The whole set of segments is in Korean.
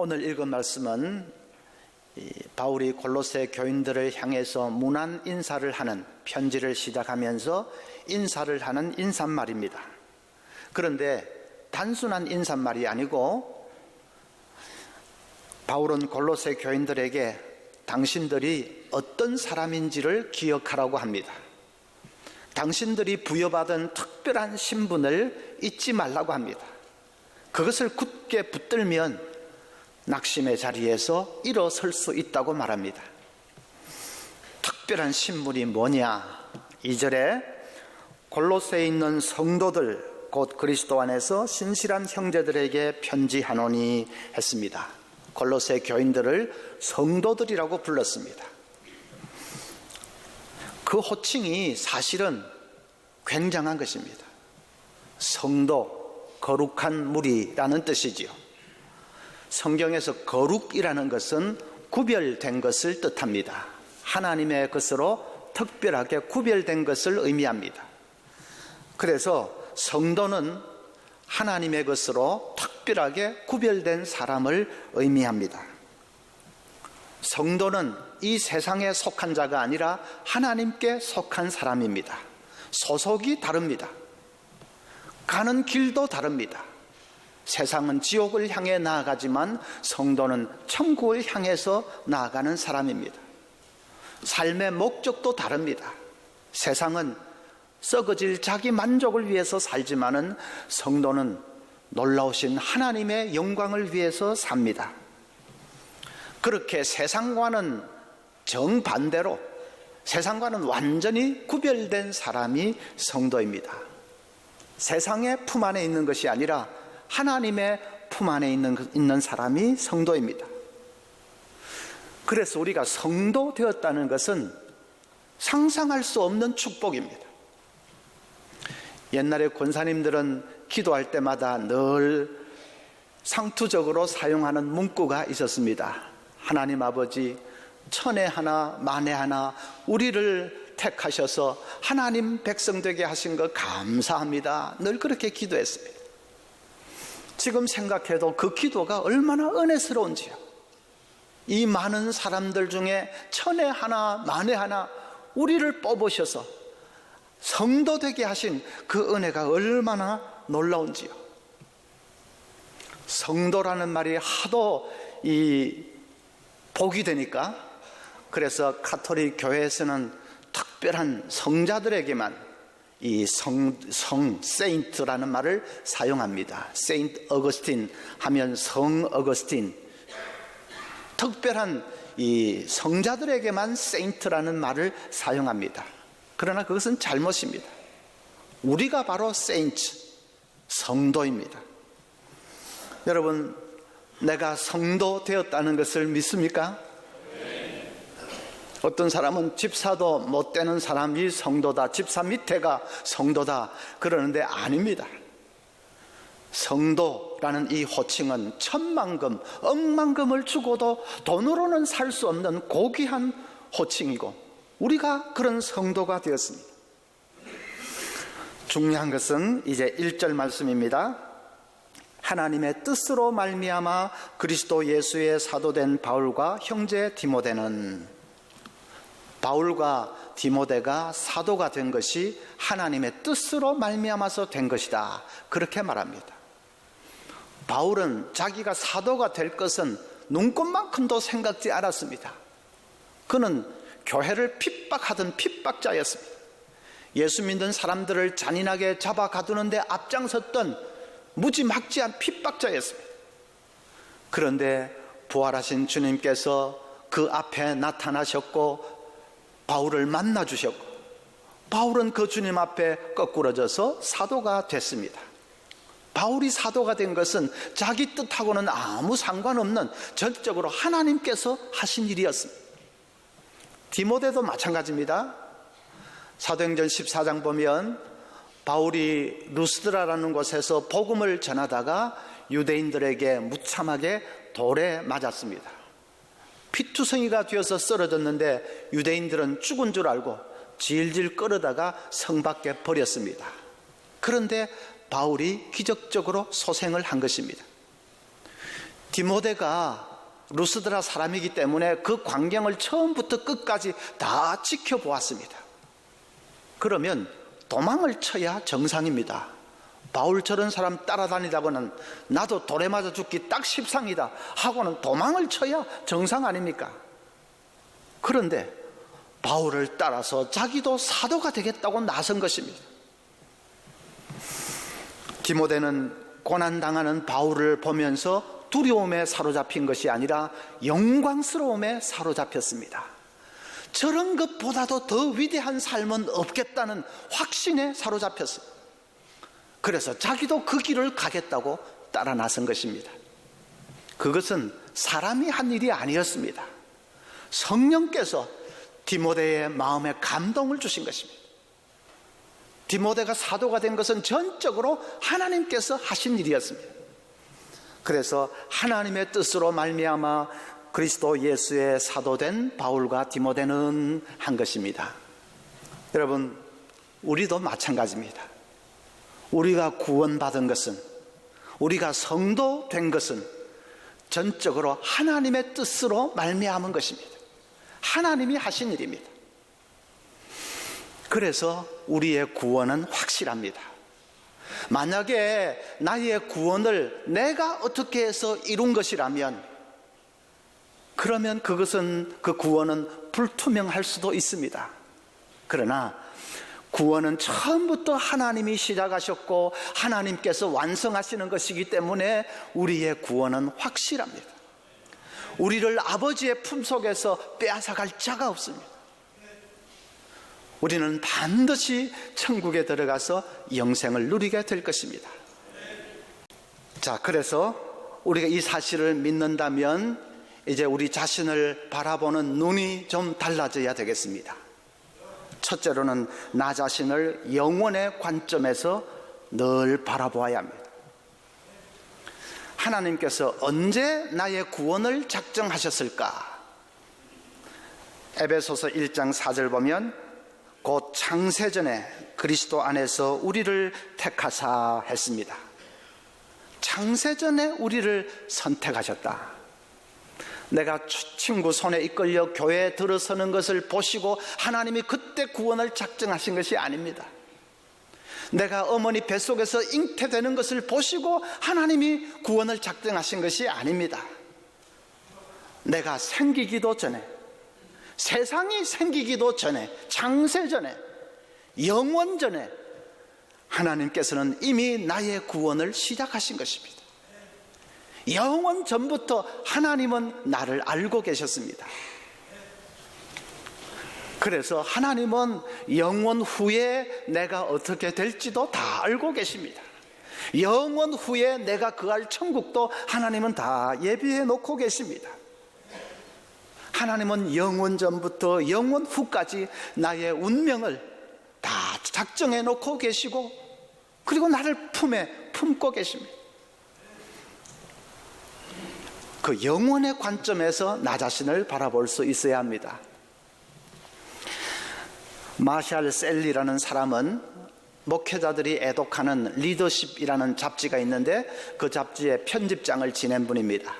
오늘 읽은 말씀은 바울이 골로새 교인들을 향해서 문안 인사를 하는 편지를 시작하면서 인사를 하는 인사말입니다. 그런데 단순한 인사말이 아니고 바울은 골로새 교인들에게 당신들이 어떤 사람인지를 기억하라고 합니다. 당신들이 부여받은 특별한 신분을 잊지 말라고 합니다. 그것을 굳게 붙들면 낙심의 자리에서 일어설 수 있다고 말합니다. 특별한 신분이 뭐냐? 2절에 골로새에 있는 성도들 곧 그리스도 안에서 신실한 형제들에게 편지하노니 했습니다. 골로새 교인들을 성도들이라고 불렀습니다. 그 호칭이 사실은 굉장한 것입니다. 성도, 거룩한 무리라는 뜻이지요. 성경에서 거룩이라는 것은 구별된 것을 뜻합니다. 하나님의 것으로 특별하게 구별된 것을 의미합니다. 그래서 성도는 하나님의 것으로 특별하게 구별된 사람을 의미합니다. 성도는 이 세상에 속한 자가 아니라 하나님께 속한 사람입니다. 소속이 다릅니다. 가는 길도 다릅니다. 세상은 지옥을 향해 나아가지만 성도는 천국을 향해서 나아가는 사람입니다. 삶의 목적도 다릅니다. 세상은 썩어질 자기 만족을 위해서 살지만은 성도는 놀라우신 하나님의 영광을 위해서 삽니다. 그렇게 세상과는 정반대로, 세상과는 완전히 구별된 사람이 성도입니다. 세상의 품 안에 있는 것이 아니라 하나님의 품 안에 있는 사람이 성도입니다. 그래서 우리가 성도 되었다는 것은 상상할 수 없는 축복입니다. 옛날에 권사님들은 기도할 때마다 늘 상투적으로 사용하는 문구가 있었습니다. 하나님 아버지, 천에 하나 만에 하나 우리를 택하셔서 하나님 백성 되게 하신 것 감사합니다. 늘 그렇게 기도했습니다. 지금 생각해도 그 기도가 얼마나 은혜스러운지요. 이 많은 사람들 중에 천에 하나 만에 하나 우리를 뽑으셔서 성도 되게 하신 그 은혜가 얼마나 놀라운지요. 성도라는 말이 하도 복이 되니까, 그래서 가톨릭 교회에서는 특별한 성자들에게만 이 세인트라는 말을 사용합니다. 세인트 어거스틴 하면 성 어거스틴, 특별한 이 성자들에게만 세인트라는 말을 사용합니다. 그러나 그것은 잘못입니다. 우리가 바로 세인트, 성도입니다. 여러분, 내가 성도 되었다는 것을 믿습니까? 어떤 사람은 집사도 못 되는 사람이 성도다, 집사 밑에가 성도다 그러는데 아닙니다. 성도라는 이 호칭은 천만금, 억만금을 주고도 돈으로는 살 수 없는 고귀한 호칭이고 우리가 그런 성도가 되었습니다. 중요한 것은 이제 1절 말씀입니다. 하나님의 뜻으로 말미암아 그리스도 예수의 사도된 바울과 형제 디모데는, 바울과 디모데가 사도가 된 것이 하나님의 뜻으로 말미암아서 된 것이다, 그렇게 말합니다. 바울은 자기가 사도가 될 것은 눈꽃만큼도 생각지 않았습니다. 그는 교회를 핍박하던 핍박자였습니다. 예수 믿는 사람들을 잔인하게 잡아 가두는데 앞장섰던 무지막지한 핍박자였습니다. 그런데 부활하신 주님께서 그 앞에 나타나셨고 바울을 만나 주셨고, 바울은 그 주님 앞에 거꾸러져서 사도가 됐습니다. 바울이 사도가 된 것은 자기 뜻하고는 아무 상관없는 전적으로 하나님께서 하신 일이었습니다. 디모데도 마찬가지입니다. 사도행전 14장 보면 바울이 루스드라라는 곳에서 복음을 전하다가 유대인들에게 무참하게 돌에 맞았습니다. 피투성이가 되어서 쓰러졌는데 유대인들은 죽은 줄 알고 질질 끌어다가 성 밖에 버렸습니다. 그런데 바울이 기적적으로 소생을 한 것입니다. 디모데가 루스드라 사람이기 때문에 그 광경을 처음부터 끝까지 다 지켜보았습니다. 그러면 도망을 쳐야 정상입니다. 바울 저런 사람 따라다니다고는 나도 돌에 맞아 죽기 딱 십상이다 하고는 도망을 쳐야 정상 아닙니까? 그런데 바울을 따라서 자기도 사도가 되겠다고 나선 것입니다. 디모데는 고난당하는 바울을 보면서 두려움에 사로잡힌 것이 아니라 영광스러움에 사로잡혔습니다. 저런 것보다도 더 위대한 삶은 없겠다는 확신에 사로잡혔어요. 그래서 자기도 그 길을 가겠다고 따라 나선 것입니다. 그것은 사람이 한 일이 아니었습니다. 성령께서 디모데의 마음에 감동을 주신 것입니다. 디모데가 사도가 된 것은 전적으로 하나님께서 하신 일이었습니다. 그래서 하나님의 뜻으로 말미암아 그리스도 예수의 사도된 바울과 디모데는 한 것입니다. 여러분, 우리도 마찬가지입니다. 우리가 구원받은 것은, 우리가 성도 된 것은 전적으로 하나님의 뜻으로 말미암은 것입니다. 하나님이 하신 일입니다. 그래서 우리의 구원은 확실합니다. 만약에 나의 구원을 내가 어떻게 해서 이룬 것이라면, 그러면 그것은, 그 구원은 불투명할 수도 있습니다. 그러나 구원은 처음부터 하나님이 시작하셨고 하나님께서 완성하시는 것이기 때문에 우리의 구원은 확실합니다. 우리를 아버지의 품속에서 빼앗아갈 자가 없습니다. 우리는 반드시 천국에 들어가서 영생을 누리게 될 것입니다. 자, 그래서 우리가 이 사실을 믿는다면 이제 우리 자신을 바라보는 눈이 좀 달라져야 되겠습니다. 첫째로는 나 자신을 영원의 관점에서 늘 바라보아야 합니다. 하나님께서 언제 나의 구원을 작정하셨을까? 에베소서 1장 4절 보면 곧 창세전에 그리스도 안에서 우리를 택하사 했습니다. 창세전에 우리를 선택하셨다. 내가 친구 손에 이끌려 교회에 들어서는 것을 보시고 하나님이 그때 구원을 작정하신 것이 아닙니다. 내가 어머니 뱃속에서 잉태되는 것을 보시고 하나님이 구원을 작정하신 것이 아닙니다. 내가 생기기도 전에, 세상이 생기기도 전에, 창세 전에, 영원 전에 하나님께서는 이미 나의 구원을 시작하신 것입니다. 영원 전부터 하나님은 나를 알고 계셨습니다. 그래서 하나님은 영원 후에 내가 어떻게 될지도 다 알고 계십니다. 영원 후에 내가 거할 천국도 하나님은 다 예비해 놓고 계십니다. 하나님은 영원 전부터 영원 후까지 나의 운명을 다 작정해 놓고 계시고, 그리고 나를 품에 품고 계십니다. 그 영원의 관점에서 나 자신을 바라볼 수 있어야 합니다. 마샬 셀리라는 사람은 목회자들이 애독하는 리더십이라는 잡지가 있는데 그 잡지의 편집장을 지낸 분입니다.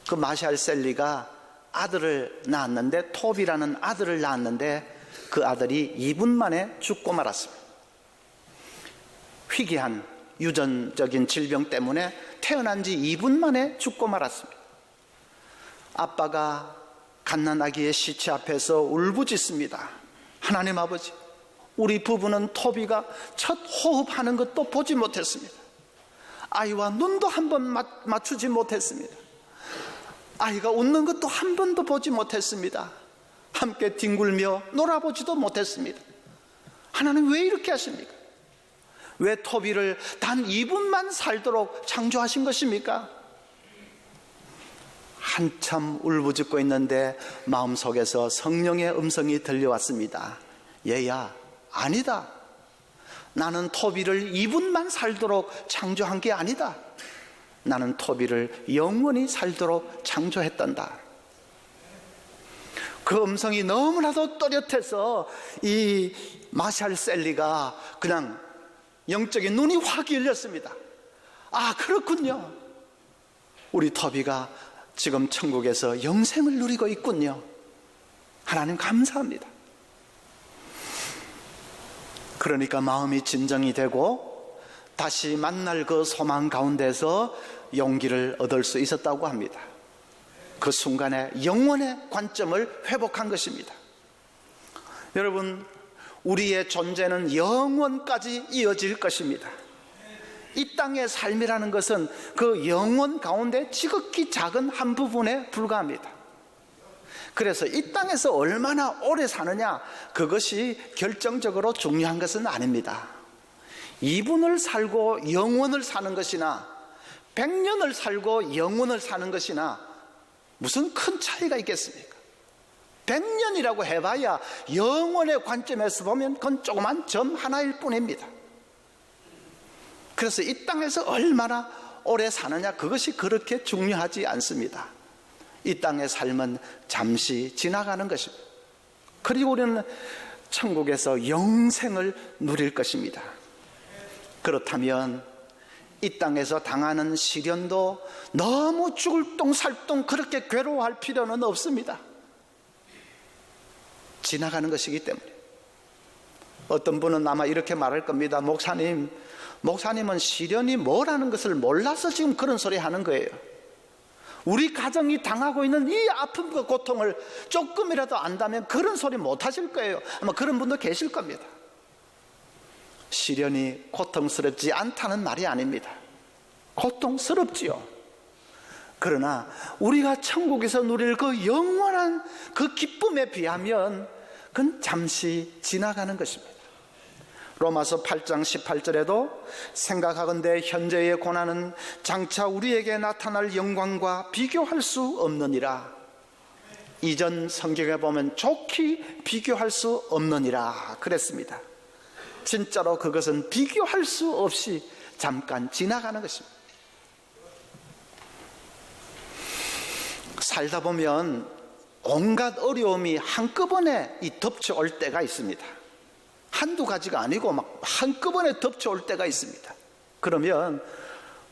그 마샬 셀리가 아들을 낳았는데, 톱이라는 아들을 낳았는데 그 아들이 2분 만에 죽고 말았습니다. 희귀한 유전적인 질병 때문에 태어난 지 2분 만에 죽고 말았습니다. 아빠가 갓난아기의 시체 앞에서 울부짖습니다. 하나님 아버지, 우리 부부는 토비가 첫 호흡하는 것도 보지 못했습니다. 아이와 눈도 한 번 맞추지 못했습니다. 아이가 웃는 것도 한 번도 보지 못했습니다. 함께 뒹굴며 놀아보지도 못했습니다. 하나님 왜 이렇게 하십니까? 왜 토비를 단 2분만 살도록 창조하신 것입니까? 한참 울부짖고 있는데 마음속에서 성령의 음성이 들려왔습니다. 얘야, 아니다. 나는 토비를 2분만 살도록 창조한 게 아니다. 나는 토비를 영원히 살도록 창조했단다. 그 음성이 너무나도 또렷해서 이 마샬 셀리가 그냥 영적인 눈이 확 열렸습니다. 아, 그렇군요. 우리 터비가 지금 천국에서 영생을 누리고 있군요. 하나님 감사합니다. 그러니까 마음이 진정이 되고 다시 만날 그 소망 가운데서 용기를 얻을 수 있었다고 합니다. 그 순간에 영원의 관점을 회복한 것입니다. 여러분, 우리의 존재는 영원까지 이어질 것입니다. 이 땅의 삶이라는 것은 그 영원 가운데 지극히 작은 한 부분에 불과합니다. 그래서 이 땅에서 얼마나 오래 사느냐, 그것이 결정적으로 중요한 것은 아닙니다. 2분을 살고 영원을 사는 것이나 100년을 살고 영원을 사는 것이나 무슨 큰 차이가 있겠습니까? 100년이라고 해봐야 영원의 관점에서 보면 그건 조그만 점 하나일 뿐입니다. 그래서 이 땅에서 얼마나 오래 사느냐, 그것이 그렇게 중요하지 않습니다. 이 땅의 삶은 잠시 지나가는 것입니다. 그리고 우리는 천국에서 영생을 누릴 것입니다. 그렇다면 이 땅에서 당하는 시련도 너무 죽을 똥살똥 그렇게 괴로워할 필요는 없습니다. 지나가는 것이기 때문에. 어떤 분은 아마 이렇게 말할 겁니다. 목사님은 시련이 뭐라는 것을 몰라서 지금 그런 소리 하는 거예요. 우리 가정이 당하고 있는 이 아픔과 고통을 조금이라도 안다면 그런 소리 못 하실 거예요. 아마 그런 분도 계실 겁니다. 시련이 고통스럽지 않다는 말이 아닙니다. 고통스럽지요. 그러나 우리가 천국에서 누릴 그 영원한 그 기쁨에 비하면 그건 잠시 지나가는 것입니다. 로마서 8장 18절에도 생각하건대 현재의 고난은 장차 우리에게 나타날 영광과 비교할 수 없느니라. 이전 성경에 보면 좋게 비교할 수 없느니라 그랬습니다. 진짜로 그것은 비교할 수 없이 잠깐 지나가는 것입니다. 살다 보면 온갖 어려움이 한꺼번에 덮쳐올 때가 있습니다. 한두 가지가 아니고 막 한꺼번에 덮쳐올 때가 있습니다. 그러면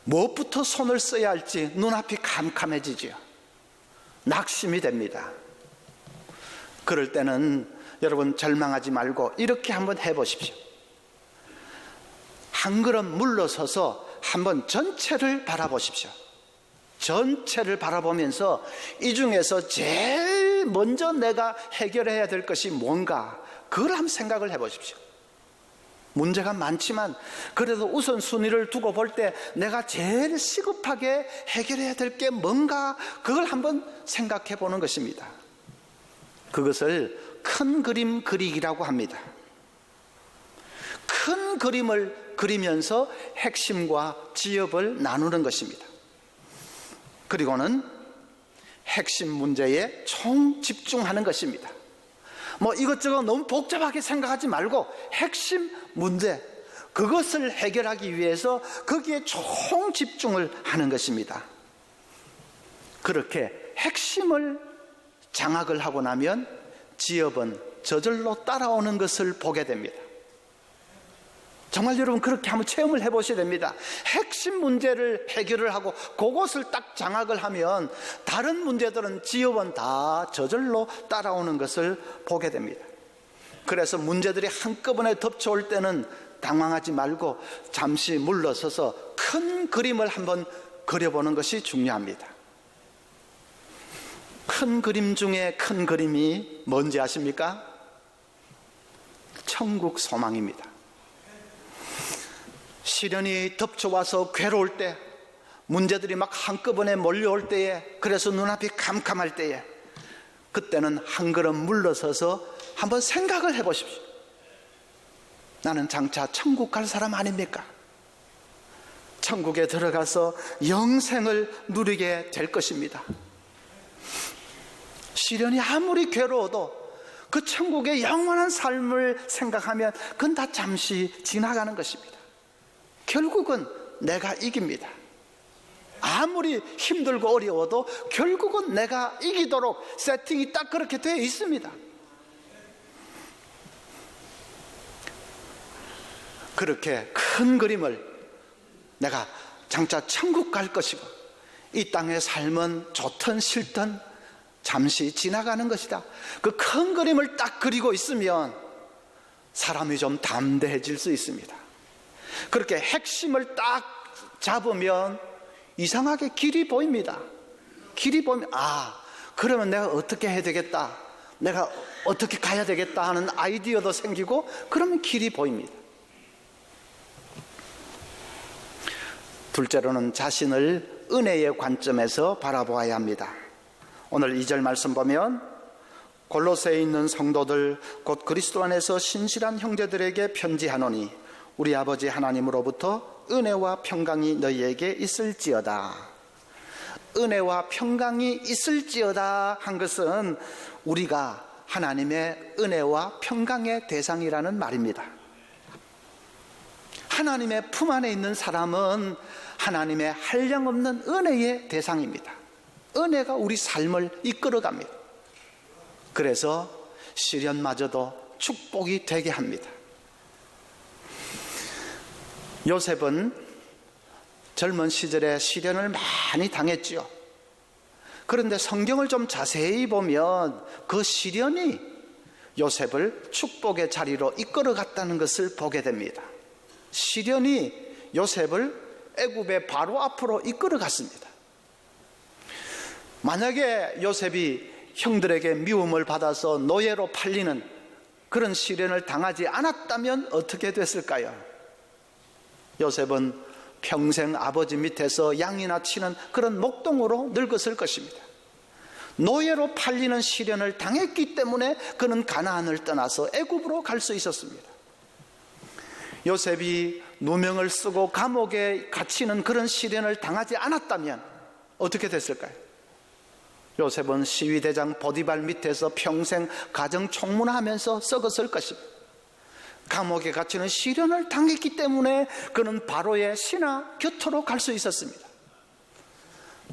무엇부터 손을 써야 할지 눈앞이 캄캄해지죠. 낙심이 됩니다. 그럴 때는 여러분 절망하지 말고 이렇게 한번 해보십시오. 한 걸음 물러서서 한번 전체를 바라보십시오. 전체를 바라보면서 이 중에서 제일 먼저 내가 해결해야 될 것이 뭔가, 그걸 한번 생각을 해보십시오. 문제가 많지만 그래도 우선순위를 두고 볼 때 내가 제일 시급하게 해결해야 될 게 뭔가, 그걸 한번 생각해 보는 것입니다. 그것을 큰 그림 그리기라고 합니다. 큰 그림을 그리면서 핵심과 지엽을 나누는 것입니다. 그리고는 핵심 문제에 총 집중하는 것입니다. 이것저것 너무 복잡하게 생각하지 말고 핵심 문제, 그것을 해결하기 위해서 거기에 총 집중을 하는 것입니다. 그렇게 핵심을 장악을 하고 나면 지엽은 저절로 따라오는 것을 보게 됩니다. 정말 여러분 그렇게 한번 체험을 해보셔야 됩니다. 핵심 문제를 해결을 하고 그것을 딱 장악을 하면 다른 문제들은 지엽은 다 저절로 따라오는 것을 보게 됩니다. 그래서 문제들이 한꺼번에 덮쳐올 때는 당황하지 말고 잠시 물러서서 큰 그림을 한번 그려보는 것이 중요합니다. 큰 그림 중에 큰 그림이 뭔지 아십니까? 천국 소망입니다. 시련이 덮쳐와서 괴로울 때, 문제들이 막 한꺼번에 몰려올 때에, 그래서 눈앞이 캄캄할 때에, 그때는 한 걸음 물러서서 한번 생각을 해보십시오. 나는 장차 천국 갈 사람 아닙니까? 천국에 들어가서 영생을 누리게 될 것입니다. 시련이 아무리 괴로워도 그 천국의 영원한 삶을 생각하면 그건 다 잠시 지나가는 것입니다. 결국은 내가 이깁니다. 아무리 힘들고 어려워도 결국은 내가 이기도록 세팅이 딱 그렇게 되어 있습니다. 그렇게 큰 그림을 내가 장차 천국 갈 것이고 이 땅의 삶은 좋든 싫든 잠시 지나가는 것이다. 그 큰 그림을 딱 그리고 있으면 사람이 좀 담대해질 수 있습니다. 그렇게 핵심을 딱 잡으면 이상하게 길이 보입니다. 길이 보면 그러면 내가 어떻게 해야 되겠다, 내가 어떻게 가야 되겠다 하는 아이디어도 생기고, 그러면 길이 보입니다. 둘째로는 자신을 은혜의 관점에서 바라보아야 합니다. 오늘 2절 말씀 보면 골로새에 있는 성도들 곧 그리스도 안에서 신실한 형제들에게 편지하노니 우리 아버지 하나님으로부터 은혜와 평강이 너희에게 있을지어다. 은혜와 평강이 있을지어다 한 것은 우리가 하나님의 은혜와 평강의 대상이라는 말입니다. 하나님의 품 안에 있는 사람은 하나님의 한량없는 은혜의 대상입니다. 은혜가 우리 삶을 이끌어갑니다. 그래서 시련마저도 축복이 되게 합니다. 요셉은 젊은 시절에 시련을 많이 당했지요. 그런데 성경을 좀 자세히 보면 그 시련이 요셉을 축복의 자리로 이끌어갔다는 것을 보게 됩니다. 시련이 요셉을 애굽의 바로 앞으로 이끌어갔습니다. 만약에 요셉이 형들에게 미움을 받아서 노예로 팔리는 그런 시련을 당하지 않았다면 어떻게 됐을까요? 요셉은 평생 아버지 밑에서 양이나 치는 그런 목동으로 늙었을 것입니다. 노예로 팔리는 시련을 당했기 때문에 그는 가나안을 떠나서 애굽으로 갈 수 있었습니다. 요셉이 누명을 쓰고 감옥에 갇히는 그런 시련을 당하지 않았다면 어떻게 됐을까요? 요셉은 시위대장 보디발 밑에서 평생 가정 총무하면서 썩었을 것입니다. 감옥에 갇히는 시련을 당했기 때문에 그는 바로의 신하 곁으로 갈 수 있었습니다.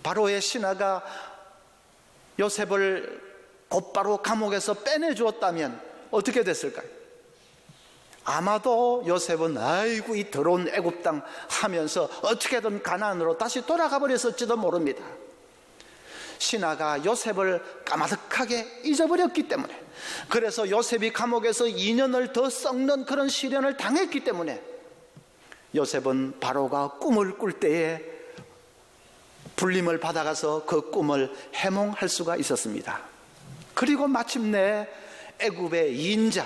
바로의 신하가 요셉을 곧바로 감옥에서 빼내주었다면 어떻게 됐을까요? 아마도 요셉은 아이고 이 더러운 애굽 땅 하면서 어떻게든 가나안으로 다시 돌아가 버렸을지도 모릅니다. 신하가 요셉을 까마득하게 잊어버렸기 때문에, 그래서 요셉이 감옥에서 2년을 더 썩는 그런 시련을 당했기 때문에 요셉은 바로가 꿈을 꿀 때에 불림을 받아가서 그 꿈을 해몽할 수가 있었습니다. 그리고 마침내 애굽의 2인자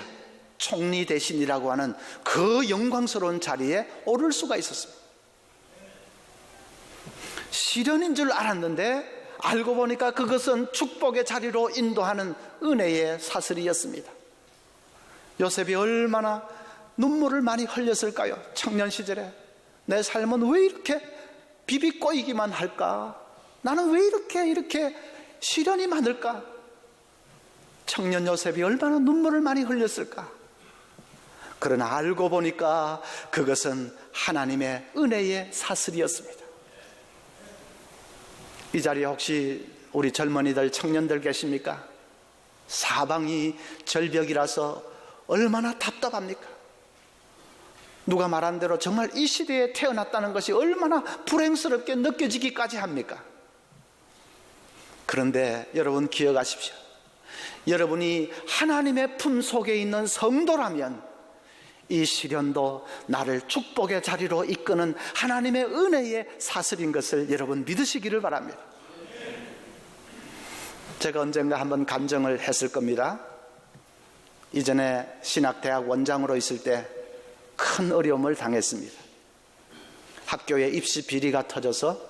총리 대신이라고 하는 그 영광스러운 자리에 오를 수가 있었습니다. 시련인 줄 알았는데 알고 보니까 그것은 축복의 자리로 인도하는 은혜의 사슬이었습니다. 요셉이 얼마나 눈물을 많이 흘렸을까요? 청년 시절에 내 삶은 왜 이렇게 비비꼬이기만 할까? 나는 왜 이렇게 시련이 많을까? 청년 요셉이 얼마나 눈물을 많이 흘렸을까? 그러나 알고 보니까 그것은 하나님의 은혜의 사슬이었습니다. 이 자리에 혹시 우리 젊은이들, 청년들 계십니까? 사방이 절벽이라서 얼마나 답답합니까? 누가 말한 대로 정말 이 시대에 태어났다는 것이 얼마나 불행스럽게 느껴지기까지 합니까? 그런데 여러분 기억하십시오. 여러분이 하나님의 품 속에 있는 성도라면 이 시련도 나를 축복의 자리로 이끄는 하나님의 은혜의 사슬인 것을 여러분 믿으시기를 바랍니다. 제가 언젠가 한번 간증을 했을 겁니다. 이전에 신학대학 원장으로 있을 때 큰 어려움을 당했습니다. 학교에 입시 비리가 터져서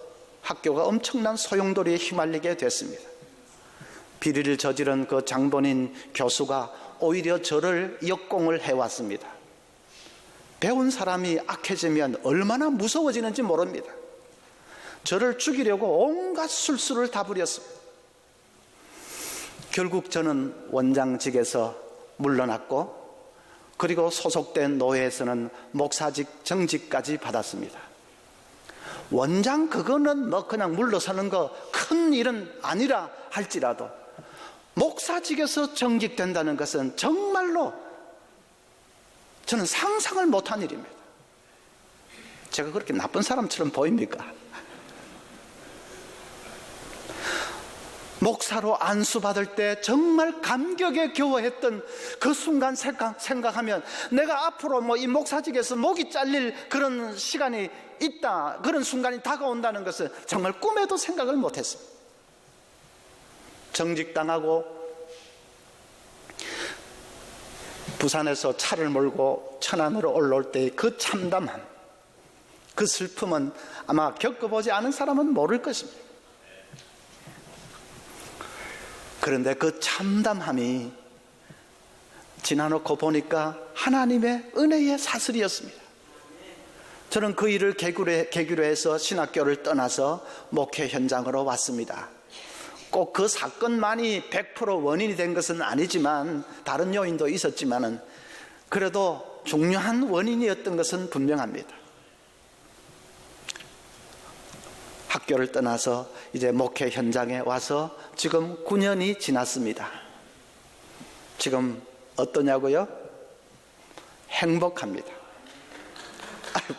학교가 엄청난 소용돌이에 휘말리게 됐습니다. 비리를 저지른 그 장본인 교수가 오히려 저를 역공을 해왔습니다. 배운 사람이 악해지면 얼마나 무서워지는지 모릅니다. 저를 죽이려고 온갖 술수를 다 부렸습니다. 결국 저는 원장직에서 물러났고, 그리고 소속된 노회에서는 목사직 정직까지 받았습니다. 원장 그거는 뭐 그냥 물러서는 거 큰 일은 아니라 할지라도 목사직에서 정직된다는 것은 정말로 저는 상상을 못한 일입니다. 제가 그렇게 나쁜 사람처럼 보입니까? 목사로 안수받을 때 정말 감격에 겨워했던 그 순간 생각하면 내가 앞으로 이 목사직에서 목이 잘릴 그런 시간이 있다, 그런 순간이 다가온다는 것을 정말 꿈에도 생각을 못했습니다. 정직당하고 부산에서 차를 몰고 천안으로 올라올 때 그 참담함, 그 슬픔은 아마 겪어보지 않은 사람은 모를 것입니다. 그런데 그 참담함이 지나놓고 보니까 하나님의 은혜의 사슬이었습니다. 저는 그 일을 계기로 해서 신학교를 떠나서 목회 현장으로 왔습니다. 꼭 그 사건만이 100% 원인이 된 것은 아니지만, 다른 요인도 있었지만은 그래도 중요한 원인이었던 것은 분명합니다. 학교를 떠나서 이제 목회 현장에 와서 지금 9년이 지났습니다. 지금 어떠냐고요? 행복합니다.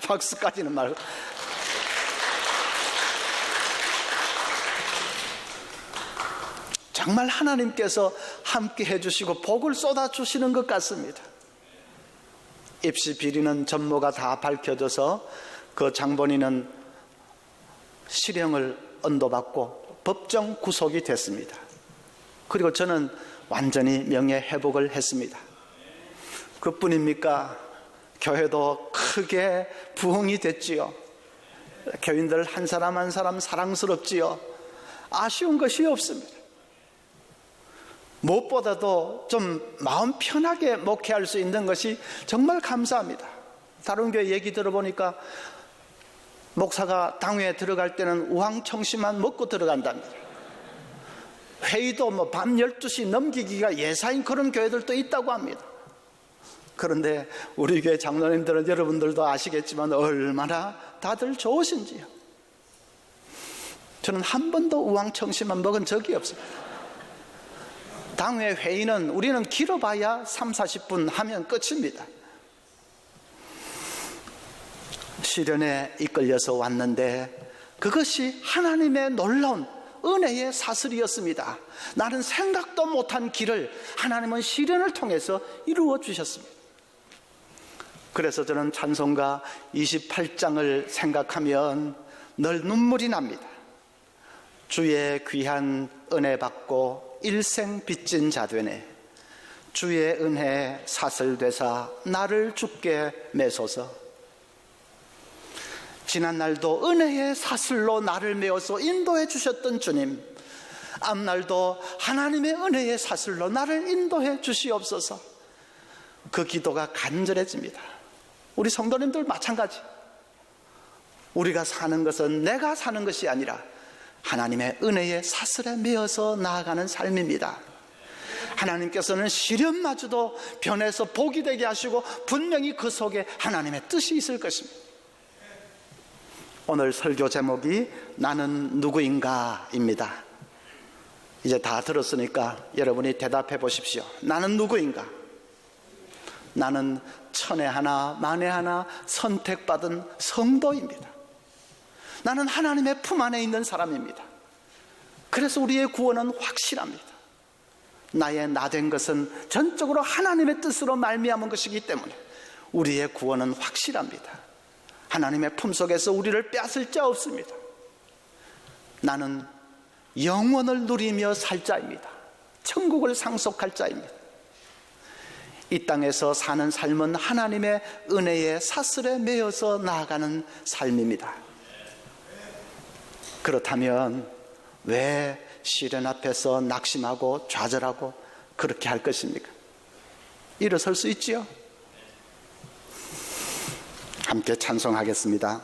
박수까지는 말고. 정말 하나님께서 함께 해주시고 복을 쏟아주시는 것 같습니다. 입시 비리는 전모가 다 밝혀져서 그 장본인은 실형을 언도받고 법정 구속이 됐습니다. 그리고 저는 완전히 명예회복을 했습니다. 그뿐입니까? 교회도 크게 부흥이 됐지요. 교인들 한 사람 한 사람 사랑스럽지요. 아쉬운 것이 없습니다. 무엇보다도 좀 마음 편하게 목회할 수 있는 것이 정말 감사합니다. 다른 교회 얘기 들어보니까 목사가 당회에 들어갈 때는 우황청심만 먹고 들어간답니다. 회의도 밤 12시 넘기기가 예사인 그런 교회들도 있다고 합니다. 그런데 우리 교회 장로님들은 여러분들도 아시겠지만 얼마나 다들 좋으신지요. 저는 한 번도 우황청심만 먹은 적이 없습니다. 당회 회의는 우리는 길어봐야 30-40분 하면 끝입니다. 시련에 이끌려서 왔는데 그것이 하나님의 놀라운 은혜의 사슬이었습니다. 나는 생각도 못한 길을 하나님은 시련을 통해서 이루어 주셨습니다. 그래서 저는 찬송가 28장을 생각하면 늘 눈물이 납니다. 주의 귀한 은혜 받고 일생 빚진 자 되네. 주의 은혜 사슬되사 나를 주께 매소서. 지난날도 은혜의 사슬로 나를 메어서 인도해 주셨던 주님, 앞날도 하나님의 은혜의 사슬로 나를 인도해 주시옵소서. 그 기도가 간절해집니다. 우리 성도님들 마찬가지. 우리가 사는 것은 내가 사는 것이 아니라 하나님의 은혜의 사슬에 메어서 나아가는 삶입니다. 하나님께서는 시련마저도 변해서 복이 되게 하시고 분명히 그 속에 하나님의 뜻이 있을 것입니다. 오늘 설교 제목이 나는 누구인가 입니다. 이제 다 들었으니까 여러분이 대답해 보십시오. 나는 누구인가? 나는 천에 하나 만에 하나 선택받은 성도입니다. 나는 하나님의 품 안에 있는 사람입니다. 그래서 우리의 구원은 확실합니다. 나의 나 된 것은 전적으로 하나님의 뜻으로 말미암은 것이기 때문에 우리의 구원은 확실합니다. 하나님의 품속에서 우리를 빼앗을 자 없습니다. 나는 영원을 누리며 살 자입니다. 천국을 상속할 자입니다. 이 땅에서 사는 삶은 하나님의 은혜의 사슬에 매여서 나아가는 삶입니다. 그렇다면 왜 시련 앞에서 낙심하고 좌절하고 그렇게 할 것입니까? 일어설 수 있지요? 함께 찬송하겠습니다.